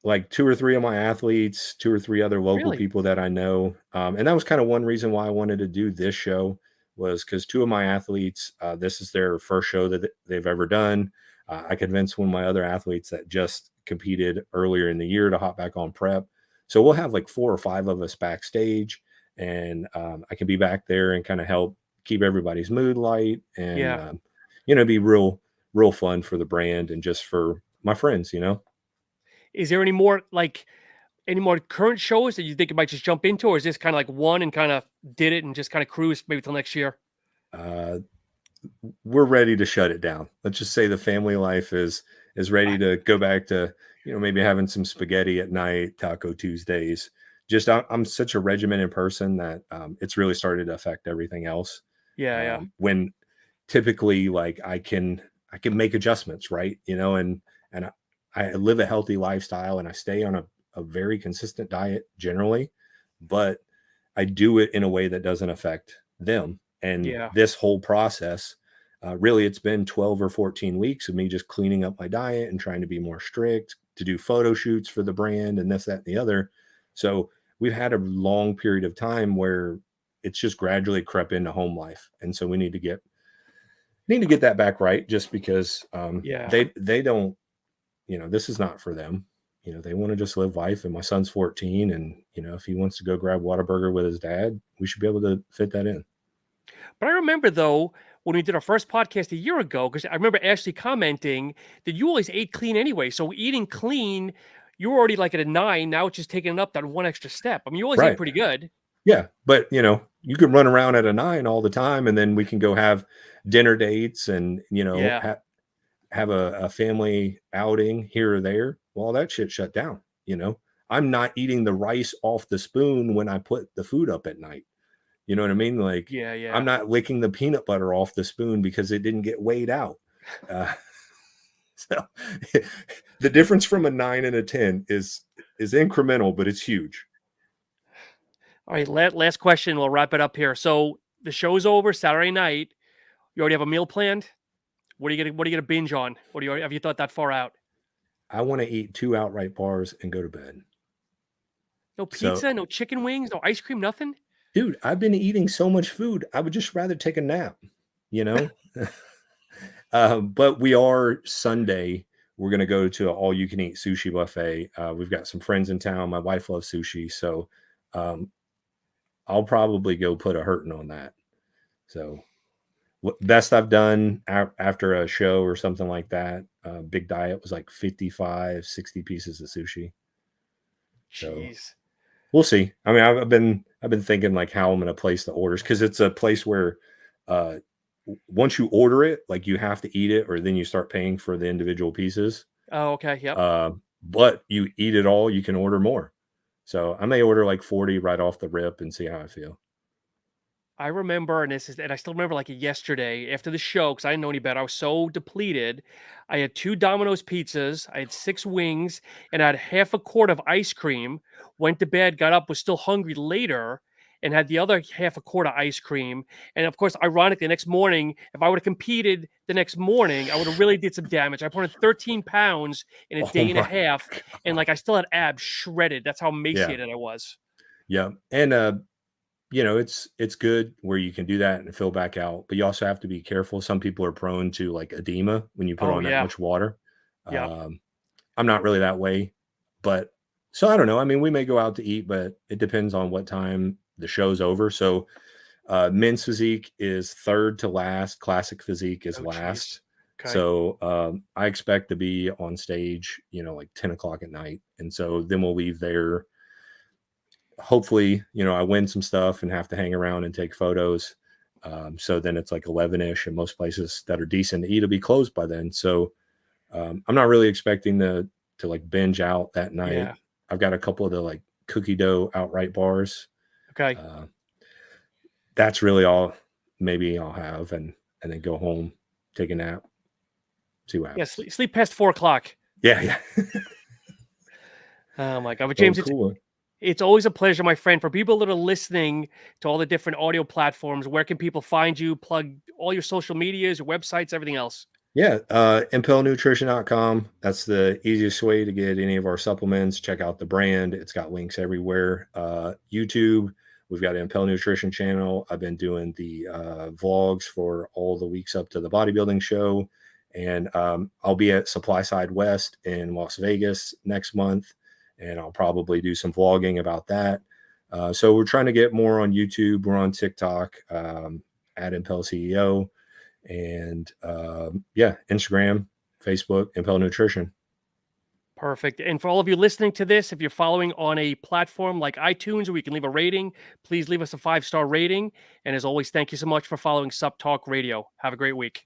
Like 2 or 3 of my athletes, 2 or 3 other local Really? people that I know. And that was kind of one reason why I wanted to do this show was because 2 of my athletes, this is their first show that they've ever done. I convinced one of my other athletes that just competed earlier in the year to hop back on prep. So we'll have like 4 or 5 of us backstage, and I can be back there and kind of help keep everybody's mood light and Yeah. be real fun for the brand and just for my friends. Is there any more current shows that you think you might just jump into, or is this kind of like one and kind of did it and just kind of cruise maybe till next year? Uh, we're ready to shut it down. Let's just say the family life is ready to go back to maybe having some spaghetti at night, Taco Tuesdays. Just I'm such a regimented person that it's really started to affect everything else. Yeah. Yeah. When typically like I can make adjustments, right? And I live a healthy lifestyle and I stay on a very consistent diet generally, but I do it in a way that doesn't affect them. And Yeah. this whole process, really, it's been 12 or 14 weeks of me just cleaning up my diet and trying to be more strict, to do photo shoots for the brand and this, that, and the other. So we've had a long period of time where it's just gradually crept into home life. And so we need to get that back right just because Yeah. they don't, this is not for them. They want to just live life. And my son's 14, and if he wants to go grab Whataburger with his dad, we should be able to fit that in. But I remember though when we did our first podcast a year ago, because I remember Ashley commenting that you always ate clean anyway. So eating clean, you were already like at a 9. Now it's just taking it up that one extra step. I mean, you always ate Right. pretty good. Yeah. But you can run around at a 9 all the time, and then we can go have dinner dates and Yeah. have a family outing here or there. Well, that shit shut down. I'm not eating the rice off the spoon when I put the food up at night. You know what I mean? Like, Yeah. I'm Yeah. not licking the peanut butter off the spoon because it didn't get weighed out. Uh, so the difference from a 9 and a 10 is incremental, but it's huge. All right. Last question. We'll wrap it up here. So the show's over Saturday night. You already have a meal planned. What are you gonna binge on? Have you thought that far out? I want to eat 2 outright bars and go to bed. No So, pizza, no chicken wings, no ice cream, nothing? dude, I've been eating so much food. I would just rather take a nap, you know? But we are Sunday. We're going to go to an all you can eat sushi buffet. We've got some friends in town. My wife loves sushi. So um, I'll probably go put a hurting on that. So best I've done after a show or something like that. Big diet was like 55, 60 pieces of sushi. So Jeez. we'll see. I mean, I've been thinking like how I'm gonna place the orders because it's a place where uh once you order it, like you have to eat it or then you start paying for the individual pieces. Oh, okay. Yep. Uh, but you eat it all, you can order more. So I may order like 40 right off the rip and see how I feel. I remember, and I still remember like yesterday after the show because I didn't know any better. I was so depleted. I had 2 Domino's pizzas, I had 6 wings, and I had half a quart of ice cream. Went to bed, got up, was still hungry later, and had the other half a quart of ice cream. And of course, ironically, the next morning, if I would have competed the next morning, I would have really did some damage. I put on 13 pounds in a Oh day and a my half, and god. like I still had abs shredded. That's how Yeah. emaciated I was. Yeah. And it's good where you can do that and fill back out, but you also have to be careful. Some people are prone to like edema when you put Oh on that yeah. much water. Yep. Um, I'm not really that way, but so I don't know. I mean, we may go out to eat, but it depends on what time the show's over. So men's physique is third to last, classic physique is Oh geez. last. Okay. So I expect to be on stage, like 10 o'clock at night. And so then we'll leave there. Hopefully, I win some stuff and have to hang around and take photos. So then it's like 11ish, and most places that are decent to eat will be closed by then. So I'm not really expecting to like binge out that night. Yeah. I've got a couple of the like cookie dough outright bars. Okay. Uh, that's really all maybe I'll have and then go home, take a nap, see what Yeah, happens. sleep past 4 o'clock. Yeah, yeah. Oh my god. But Oh, James, cool. it's always a pleasure, my friend. For people that are listening to all the different audio platforms, where can people find you? Plug all your social medias, your websites, everything else. Yeah, impelnutrition.com. That's the easiest way to get any of our supplements. Check out the brand. It's got links everywhere. YouTube, we've got an Impel Nutrition channel. I've been doing the vlogs for all the weeks up to the bodybuilding show. And I'll be at Supply Side West in Las Vegas next month. And I'll probably do some vlogging about that. So we're trying to get more on YouTube. We're on TikTok at Impel CEO and yeah, Instagram, Facebook, Impel Nutrition. Perfect. And for all of you listening to this, if you're following on a platform like iTunes where you can leave a rating, please leave us a 5-star rating. And as always, thank you so much for following Sup Talk Radio. Have a great week.